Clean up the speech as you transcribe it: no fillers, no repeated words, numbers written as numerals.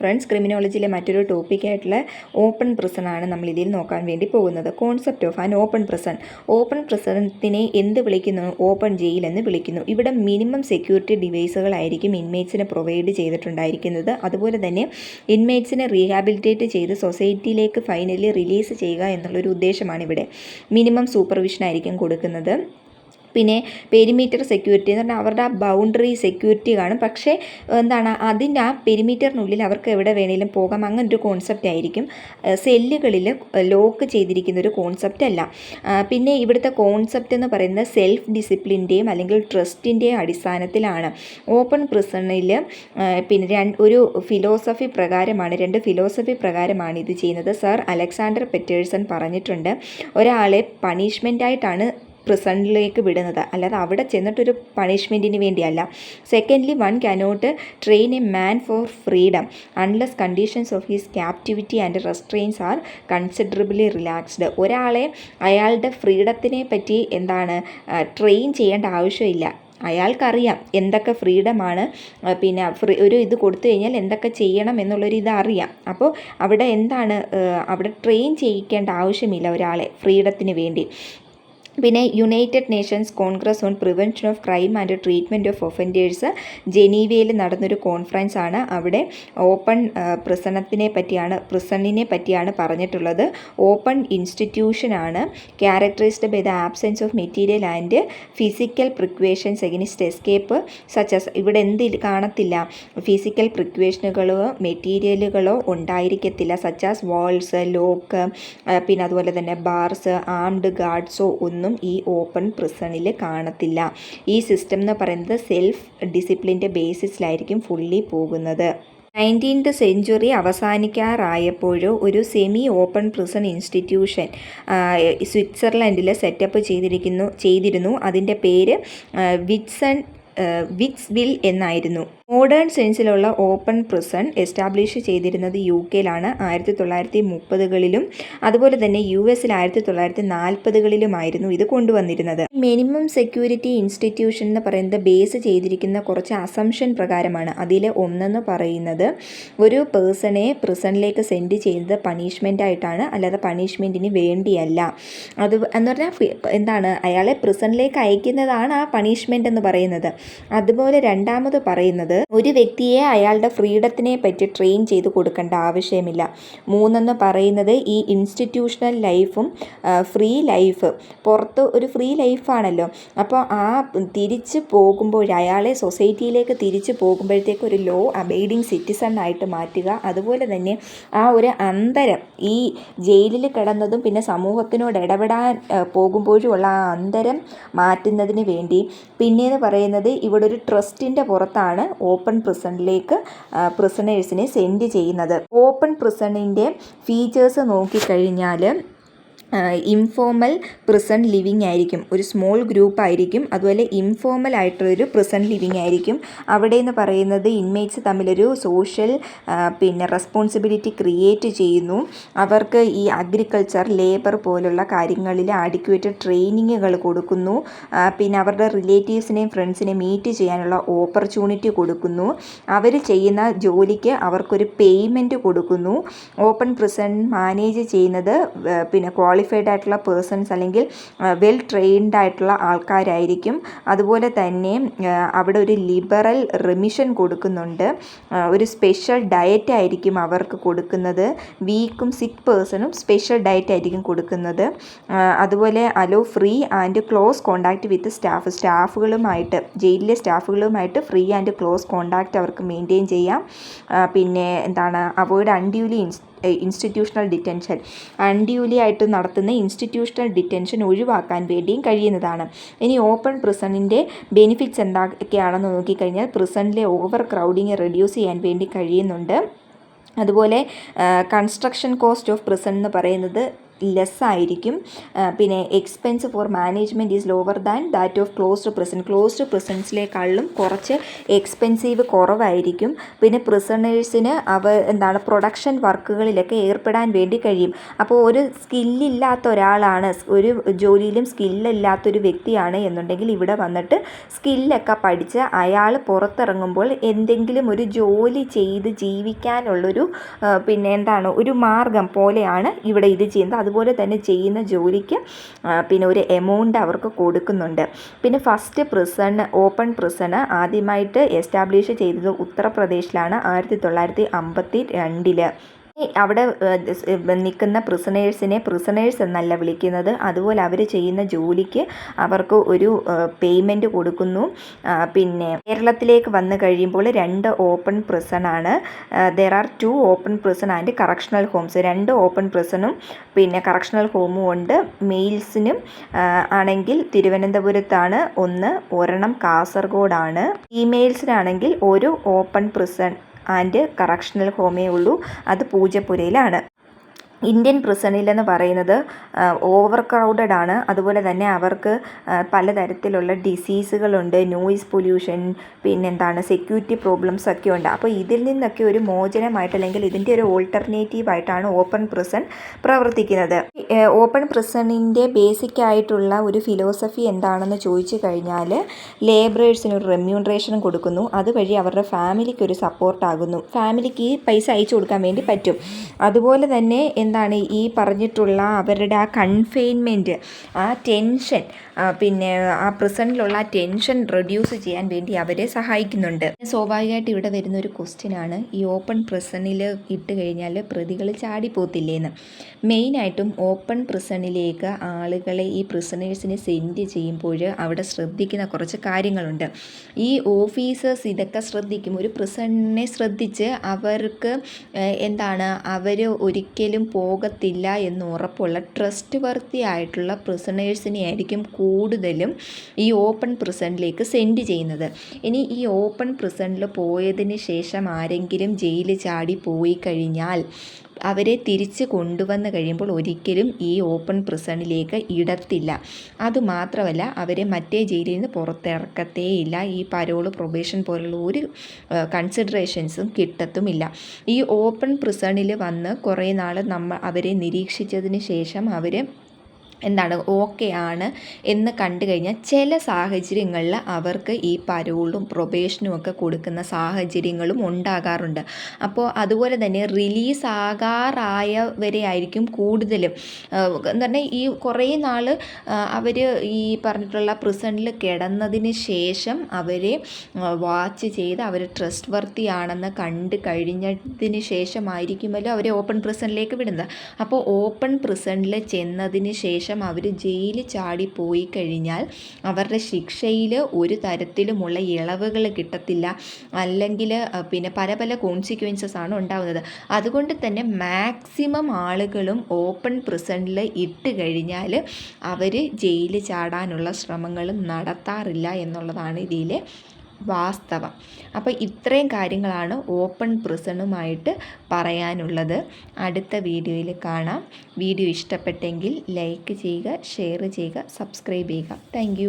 Friends, ക്രിമിനോളജിയിലെ മറ്റൊരു ടോപ്പിക്കായിട്ടുള്ള open പ്രിസണാണ് നമ്മൾ ഇതിൽ നോക്കാൻ വേണ്ടി പോകുന്നത്. Concept of an open prison. Open പ്രിസണത്തിനെ എന്ത് വിളിക്കുന്നു? ഓപ്പൺ ജയിൽ എന്ന് വിളിക്കുന്നു. ഇവിടെ മിനിമം സെക്യൂരിറ്റി ഡിവൈസുകളായിരിക്കും ഇൻമേറ്റ്സിന് പ്രൊവൈഡ് ചെയ്തിട്ടുണ്ടായിരിക്കുന്നത്. അതുപോലെ തന്നെ ഇൻമേറ്റ്സിനെ റീഹാബിലിറ്റേറ്റ് ചെയ്ത് സൊസൈറ്റിയിലേക്ക് ഫൈനലി റിലീസ് ചെയ്യുക എന്നുള്ളൊരു ഉദ്ദേശമാണ് ഇവിടെ. മിനിമം സൂപ്പർവിഷൻ ആയിരിക്കും കൊടുക്കുന്നത്. പിന്നെ പെരിമീറ്റർ സെക്യൂരിറ്റി എന്ന് പറഞ്ഞാൽ അവരുടെ ആ ബൗണ്ടറി സെക്യൂരിറ്റി കാണും. പക്ഷേ അതിൻ്റെ ആ പെരിമീറ്ററിനുള്ളിൽ അവർക്ക് എവിടെ വേണേലും പോകാം, അങ്ങനൊരു കോൺസെപ്റ്റ് ആയിരിക്കും. സെല്ലുകളിൽ ലോക്ക് ചെയ്തിരിക്കുന്ന ഒരു കോൺസെപ്റ്റ് അല്ല. പിന്നെ ഇവിടുത്തെ കോൺസെപ്റ്റ് എന്ന് പറയുന്നത് സെൽഫ് ഡിസിപ്ലിൻ്റെയും അല്ലെങ്കിൽ ട്രസ്റ്റിൻ്റെയും അടിസ്ഥാനത്തിലാണ്. ഓപ്പൺ പ്രിസണിൽ പിന്നെ ഒരു ഫിലോസഫി പ്രകാരമാണ് ഇത് ചെയ്യുന്നത്. സർ അലക്സാണ്ടർ പെറ്റേഴ്സൺ പറഞ്ഞിട്ടുണ്ട്, ഒരാളെ പണിഷ്മെൻ്റായിട്ടാണ് പ്രിസണിലേക്ക് വിടുന്നത്, അല്ലാതെ അവിടെ ചെന്നിട്ടൊരു പണിഷ്മെൻറ്റിന് വേണ്ടിയല്ല. Secondly, one cannot train a man for freedom unless conditions of his captivity and restraints are considerably relaxed. ഒരാളെ അയാളുടെ ഫ്രീഡത്തിനെ പറ്റി ട്രെയിൻ ചെയ്യേണ്ട ആവശ്യമില്ല. അയാൾക്കറിയാം എന്തൊക്കെ ഫ്രീഡമാണ്, പിന്നെ ഒരു ഇത് കൊടുത്തു കഴിഞ്ഞാൽ എന്തൊക്കെ ചെയ്യണം എന്നുള്ളൊരു ഇത് അറിയാം. അപ്പോൾ അവിടെ അവിടെ ട്രെയിൻ ചെയ്യിക്കേണ്ട ആവശ്യമില്ല ഒരാളെ ഫ്രീഡത്തിന് വേണ്ടി. പിന്നെ United Nations Congress on prevention of crime and treatment of offenders ജനീവയിൽ നടന്നൊരു കോൺഫറൻസ് ആണ്. അവിടെ ഓപ്പൺ പ്രിസണിനെ പറ്റിയാണ് പറഞ്ഞിട്ടുള്ളത്. ഓപ്പൺ ഇൻസ്റ്റിറ്റ്യൂഷനാണ്, characterised by the absence of material and physical precautions against escape such as. ഇവിടെ കാണത്തില്ല, ഫിസിക്കൽ പ്രിക്വേഷനുകളോ മെറ്റീരിയലുകളോ ഉണ്ടായിരിക്കത്തില്ല. സച്ചാസ് വാൾസ്, ലോക്ക്, പിന്നെ അതുപോലെ തന്നെ ബാർസ്, ആംഡ് ഗാർഡ്സോ ഒന്നും ഈ ഓപ്പൺ പ്രിസണിൽ കാണത്തില്ല. ഈ സിസ്റ്റം എന്ന് പറയുന്നത് സെൽഫ് ഡിസിപ്ലിൻ്റെ ബേസിസിലായിരിക്കും ഫുള്ളി പോകുന്നത്. 19th സെഞ്ച്വറി അവസാനിക്കാറായപ്പോഴോ ഒരു സെമി ഓപ്പൺ പ്രിസൺ ഇൻസ്റ്റിറ്റ്യൂഷൻ സ്വിറ്റ്സർലൻഡിൽ സെറ്റപ്പ് ചെയ്തിരുന്നു. അതിൻ്റെ പേര് വിറ്റ്സ്വിൽ എന്നായിരുന്നു. മോഡേൺ സെൻസിലുള്ള ഓപ്പൺ പ്രിസൺ എസ്റ്റാബ്ലിഷ് ചെയ്തിരുന്നത് UK-ലാണ് 1930കളിലും അതുപോലെ തന്നെ US-ൽ 1940കളിലുമായിരുന്നു ഇത് കൊണ്ടുവന്നിരുന്നത്. മിനിമം സെക്യൂരിറ്റി ഇൻസ്റ്റിറ്റ്യൂഷൻ എന്ന് പറയുന്നത് ബേസ് ചെയ്തിരിക്കുന്ന കുറച്ച് അസംഷൻ പ്രകാരമാണ്. അതിൽ ഒന്നെന്ന് പറയുന്നത് ഒരു പേഴ്സണെ പ്രിസണിലേക്ക് സെൻഡ് ചെയ്യുന്നത് പണിഷ്മെൻ്റ് ആയിട്ടാണ്, അല്ലാതെ പണിഷ്മെൻറ്റിന് വേണ്ടിയല്ല. അത് എന്ന് പറഞ്ഞാൽ അയാളെ പ്രിസണിലേക്ക് അയക്കുന്നതാണ് ആ പണിഷ്മെൻ്റ് എന്ന് പറയുന്നത്. അതുപോലെ രണ്ടാമത് പറയുന്നത് ഒരു വ്യക്തിയെ അയാളുടെ ഫ്രീഡത്തിനെ പറ്റി ട്രെയിൻ ചെയ്ത് കൊടുക്കേണ്ട ആവശ്യമില്ല. മൂന്നെന്ന് പറയുന്നത് ഈ ഇൻസ്റ്റിറ്റ്യൂഷണൽ ലൈഫും ഫ്രീ ലൈഫ്, പുറത്ത് ഒരു ഫ്രീ ലൈഫാണല്ലോ. അപ്പോൾ തിരിച്ച് പോകുമ്പോൾ അയാളെ സൊസൈറ്റിയിലേക്ക് തിരിച്ച് പോകുമ്പോഴത്തേക്ക് ഒരു ലോ അബൈഡിങ് സിറ്റിസൺ ആയിട്ട് മാറ്റുക. അതുപോലെ തന്നെ ആ ഒരു അന്തരം, ഈ ജയിലിൽ കിടന്നതും പിന്നെ സമൂഹത്തിനോട് ഇടപെടാൻ പോകുമ്പോഴുമുള്ള ആ അന്തരം മാറ്റുന്നതിന് വേണ്ടി. പിന്നെയെന്ന് പറയുന്നത് ഇവിടെ ഒരു ട്രസ്റ്റിൻ്റെ പുറത്താണ് ഓപ്പൺ പ്രിസണിലേക്ക് പ്രിസണേഴ്സിനെ സെൻഡ് ചെയ്യുന്നത്. ഓപ്പൺ പ്രിസണിൻ്റെ ഫീച്ചേഴ്സ് നോക്കിക്കഴിഞ്ഞാൽ ഇൻഫോർമൽ പ്രിസൺ ലിവിങ് ആയിരിക്കും, ഒരു സ്മോൾ ഗ്രൂപ്പ് ആയിരിക്കും. അതുപോലെ ഇൻഫോർമൽ ആയിട്ടുള്ളൊരു പ്രിസൺ ലിവിങ് ആയിരിക്കും. അവിടെ എന്ന് പറയുന്നത് ഇൻമേറ്റ്സ് തമ്മിലൊരു സോഷ്യൽ റെസ്പോൺസിബിലിറ്റി ക്രിയേറ്റ് ചെയ്യുന്നു. അവർക്ക് ഈ അഗ്രികൾച്ചർ, ലേബർ പോലുള്ള കാര്യങ്ങളിൽ അഡിക്വേറ്റ് ട്രെയിനിങ്ങുകൾ കൊടുക്കുന്നു. പിന്നെ അവരുടെ റിലേറ്റീവ്സിനെയും ഫ്രണ്ട്സിനെയും മീറ്റ് ചെയ്യാനുള്ള ഓപ്പർച്യൂണിറ്റി കൊടുക്കുന്നു. അവർ ചെയ്യുന്ന ജോലിക്ക് അവർക്കൊരു പേയ്മെൻറ്റ് കൊടുക്കുന്നു. ഓപ്പൺ പ്രിസൺ മാനേജ് ചെയ്യുന്നത് ക്വാളിഫൈഡ് ആയിട്ടുള്ള പേഴ്സൺസ് അല്ലെങ്കിൽ വെൽ ട്രെയിൻഡ് ആയിട്ടുള്ള ആൾക്കാരായിരിക്കും. അതുപോലെ തന്നെ അവിടെ ഒരു ലിബറൽ റിമിഷൻ കൊടുക്കുന്നുണ്ട്. ഒരു സ്പെഷ്യൽ ഡയറ്റ് ആയിരിക്കും അവർക്ക് കൊടുക്കുന്നത്. വീക്കും സിക്ക് പേഴ്സണും സ്പെഷ്യൽ ഡയറ്റ് ആയിരിക്കും കൊടുക്കുന്നത്. അതുപോലെ allow free and close contact with സ്റ്റാഫുകളുമായിട്ട്, ജയിലിലെ സ്റ്റാഫുകളുമായിട്ട് ഫ്രീ ആൻഡ് ക്ലോസ് കോണ്ടാക്റ്റ് അവർക്ക് മെയിൻറ്റെയിൻ ചെയ്യാം. പിന്നെ avoid unduly institutional detention, unduly ആയിട്ട് നടത്തുന്ന ഇൻസ്റ്റിറ്റ്യൂഷണൽ ഡിറ്റൻഷൻ ഒഴിവാക്കാൻ വേണ്ടിയും കഴിയുന്നതാണ്. ഇനി ഓപ്പൺ പ്രിസണിൻ്റെ ബെനിഫിറ്റ്സ് എന്തൊക്കെയാണെന്ന് നോക്കിക്കഴിഞ്ഞാൽ പ്രിസണിലെ ഓവർ ക്രൗഡിങ് റെഡ്യൂസ് ചെയ്യാൻ വേണ്ടി കഴിയുന്നുണ്ട്. അതുപോലെ കൺസ്ട്രക്ഷൻ കോസ്റ്റ് ഓഫ് പ്രിസൺ എന്ന് പറയുന്നത് ലെസ് ആയിരിക്കും. പിന്നെ expense for management is lower than that of closed prison. Closed പ്രിസൺസിലേക്കാളും കുറച്ച് എക്സ്പെൻസീവ് കുറവായിരിക്കും. പിന്നെ പ്രിസണേഴ്സിന് പ്രൊഡക്ഷൻ വർക്കുകളിലൊക്കെ ഏർപ്പെടാൻ വേണ്ടി കഴിയും. അപ്പോൾ ഒരു സ്കില്ലില്ലാത്ത ഒരാളാണ്, ഒരു ജോലിയിലും സ്കില്ലില്ലാത്തൊരു വ്യക്തിയാണ് എന്നുണ്ടെങ്കിൽ ഇവിടെ വന്നിട്ട് സ്കില്ലൊക്കെ പഠിച്ച് അയാൾ പുറത്തിറങ്ങുമ്പോൾ എന്തെങ്കിലും ഒരു ജോലി ചെയ്ത് ജീവിക്കാനുള്ളൊരു ഒരു മാർഗം പോലെയാണ് ഇവിടെ ഇത് ചെയ്യുന്നത്. അതുപോലെ തന്നെ ചെയ്യുന്ന ജോലിക്ക് പിന്നെ ഒരു എമൗണ്ട് അവർക്ക് കൊടുക്കുന്നുണ്ട്. പിന്നെ ഫസ്റ്റ് ഓപ്പൺ പ്രിസൺ ആദ്യമായിട്ട് എസ്റ്റാബ്ലിഷ് ചെയ്തത് ഉത്തർപ്രദേശിലാണ് 1952. അവിടെ നിൽക്കുന്ന പ്രിസണേഴ്സ് എന്നല്ല വിളിക്കുന്നത്. അതുപോലെ അവർ ചെയ്യുന്ന ജോലിക്ക് അവർക്ക് ഒരു പേയ്മെൻറ്റ് കൊടുക്കുന്നു. പിന്നെ കേരളത്തിലേക്ക് വന്നു കഴിയുമ്പോൾ 2 ഓപ്പൺ പ്രിസണാണ്. There are 2 open prison and correctional homes. 2 open പ്രിസണും പിന്നെ കറക്ഷണൽ ഹോമും ഉണ്ട്. മെയിൽസിനും ആണെങ്കിൽ തിരുവനന്തപുരത്താണ് ഒന്ന്, ഒരെണ്ണം കാസർഗോഡാണ്. ഫീമെയിൽസിനാണെങ്കിൽ ഒരു ഓപ്പൺ പ്രിസൺ ആൻഡ് കറക്ഷണൽ ഹോമേ ഉള്ളൂ, അത് പൂജപ്പുരയിലാണ്. ഇന്ത്യൻ പ്രിസണിലെന്ന് പറയുന്നത് ഓവർ ക്രൗഡഡ് ആണ്. അതുപോലെ തന്നെ അവർക്ക് പലതരത്തിലുള്ള ഡിസീസുകളുണ്ട്, നോയിസ് പൊല്യൂഷൻ, സെക്യൂരിറ്റി പ്രോബ്ലംസ് ഒക്കെ ഉണ്ട്. അപ്പോൾ ഇതിൽ നിന്നൊക്കെ ഒരു മോചനമായിട്ട് അല്ലെങ്കിൽ ഇതിൻ്റെ ഒരു ഓൾട്ടർനേറ്റീവായിട്ടാണ് ഓപ്പൺ പ്രിസൺ പ്രവർത്തിക്കുന്നത്. ഓപ്പൺ പ്രിസണിൻ്റെ ബേസിക് ആയിട്ടുള്ള ഒരു ഫിലോസഫി എന്താണെന്ന് ചോദിച്ചു കഴിഞ്ഞാൽ ലേബറേഴ്സിന് ഒരു റെമ്യൂണറേഷൻ കൊടുക്കുന്നു. അതുവഴി അവരുടെ ഫാമിലിക്ക് ഒരു സപ്പോർട്ടാകുന്നു, ഫാമിലിക്ക് പൈസ അയച്ചു കൊടുക്കാൻ വേണ്ടി പറ്റും. അതുപോലെ തന്നെ ഈ പറഞ്ഞിട്ടുള്ള അവരുടെ ആ കൺഫൈൻമെൻറ്റ്, ആ ടെൻഷൻ, പിന്നെ ആ പ്രിസണിലുള്ള ടെൻഷൻ റെഡ്യൂസ് ചെയ്യാൻ വേണ്ടി അവരെ സഹായിക്കുന്നുണ്ട്. സ്വാഭാവികമായിട്ട് ഇവിടെ വരുന്ന ഒരു ക്വസ്റ്റ്യനാണ്, ഈ ഓപ്പൺ പ്രിസണിൽ ഇട്ട് കഴിഞ്ഞാൽ പ്രതികൾ ചാടിപ്പോത്തില്ലേന്ന്. മെയിനായിട്ടും ഓപ്പൺ പ്രിസണിലേക്ക് ആളുകളെ ഈ പ്രിസണേഴ്സിനെ സെൻഡ് ചെയ്യുമ്പോൾ അവിടെ ശ്രദ്ധിക്കുന്ന കുറച്ച് കാര്യങ്ങളുണ്ട്. ഈ ഓഫീസേഴ്സ് ഇതൊക്കെ ശ്രദ്ധിക്കും. ഒരു പ്രിസണിനെ ശ്രദ്ധിച്ച് അവർക്ക് അവർ ഒരിക്കലും പോകത്തില്ല എന്ന് ഉറപ്പുള്ള ട്രസ്റ്റ് വർത്തി ആയിട്ടുള്ള പ്രിസണേഴ്സിനെ ആയിരിക്കും കൂടുതലും ഈ ഓപ്പൺ പ്രിസണിലേക്ക് സെൻഡ് ചെയ്യുന്നത്. ഇനി ഈ ഓപ്പൺ പ്രിസണിൽ പോയതിന് ശേഷം ആരെങ്കിലും ജയിലിൽ ചാടി പോയി കഴിഞ്ഞാൽ അവരെ തിരിച്ച് കൊണ്ടുവന്ന് കഴിയുമ്പോൾ ഒരിക്കലും ഈ ഓപ്പൺ പ്രിസണിലേക്ക് ഇടത്തില്ല. അതുമാത്രമല്ല അവരെ മറ്റേ ജയിലിൽ നിന്ന് പുറത്തിറക്കത്തേയില്ല. ഈ പരോള്, പ്രൊബേഷൻ പോലുള്ള ഒരു കൺസിഡറേഷൻസും കിട്ടത്തുമില്ല. ഈ ഓപ്പൺ പ്രിസണിൽ വന്ന് കുറേ നാൾ അവരെ നിരീക്ഷിച്ചതിന് ശേഷം അവർ ഓക്കെ ആണ് എന്ന് കണ്ടു കഴിഞ്ഞാൽ ചില സാഹചര്യങ്ങളിൽ അവർക്ക് ഈ പരോളും പ്രൊബേഷനും ഒക്കെ കൊടുക്കുന്ന സാഹചര്യങ്ങളും ഉണ്ടാകാറുണ്ട്. അപ്പോൾ അതുപോലെ തന്നെ റിലീസ് ആകാറായവരെ ആയിരിക്കും കൂടുതലും ഈ കുറേ നാൾ അവർ ഈ പറഞ്ഞിട്ടുള്ള പ്രിസണിൽ കിടന്നതിന് ശേഷം അവരെ വാച്ച് ചെയ്ത് അവർ ട്രസ്റ്റ് വർത്തി ആണെന്ന് കണ്ടു കഴിഞ്ഞതിന് ശേഷമായിരിക്കുമല്ലോ അവരെ ഓപ്പൺ പ്രിസണിലേക്ക് വിടുന്നത്. അപ്പോൾ ഓപ്പൺ പ്രിസണിൽ ചെന്നതിന് ശേഷം അവർ ജയിലിൽ ചാടിപ്പോയി കഴിഞ്ഞാൽ അവരുടെ ശിക്ഷയിൽ ഒരു തരത്തിലുമുള്ള ഇളവുകൾ കിട്ടത്തില്ല, അല്ലെങ്കിൽ പല പല കോൺസിക്വൻസസ് ആണ് ഉണ്ടാകുന്നത്. അതുകൊണ്ട് തന്നെ മാക്സിമം ആളുകളും ഓപ്പൺ പ്രിസണിൽ ഇട്ട് കഴിഞ്ഞാൽ അവർ ജയിലിൽ ചാടാനുള്ള ശ്രമങ്ങളും നടത്താറില്ല എന്നുള്ളതാണ് ഇതിലെ വാസ്തവം. അപ്പോൾ ഇത്രയും കാര്യങ്ങളാണ് ഓപ്പൺ പ്രിസണുമായിട്ട് പറയാനുള്ളത്. അടുത്ത വീഡിയോയിൽ കാണാം. വീഡിയോ ഇഷ്ടപ്പെട്ടെങ്കിൽ ലൈക്ക് ചെയ്യുക, ഷെയർ ചെയ്യുക, സബ്സ്ക്രൈബ് ചെയ്യുക. താങ്ക്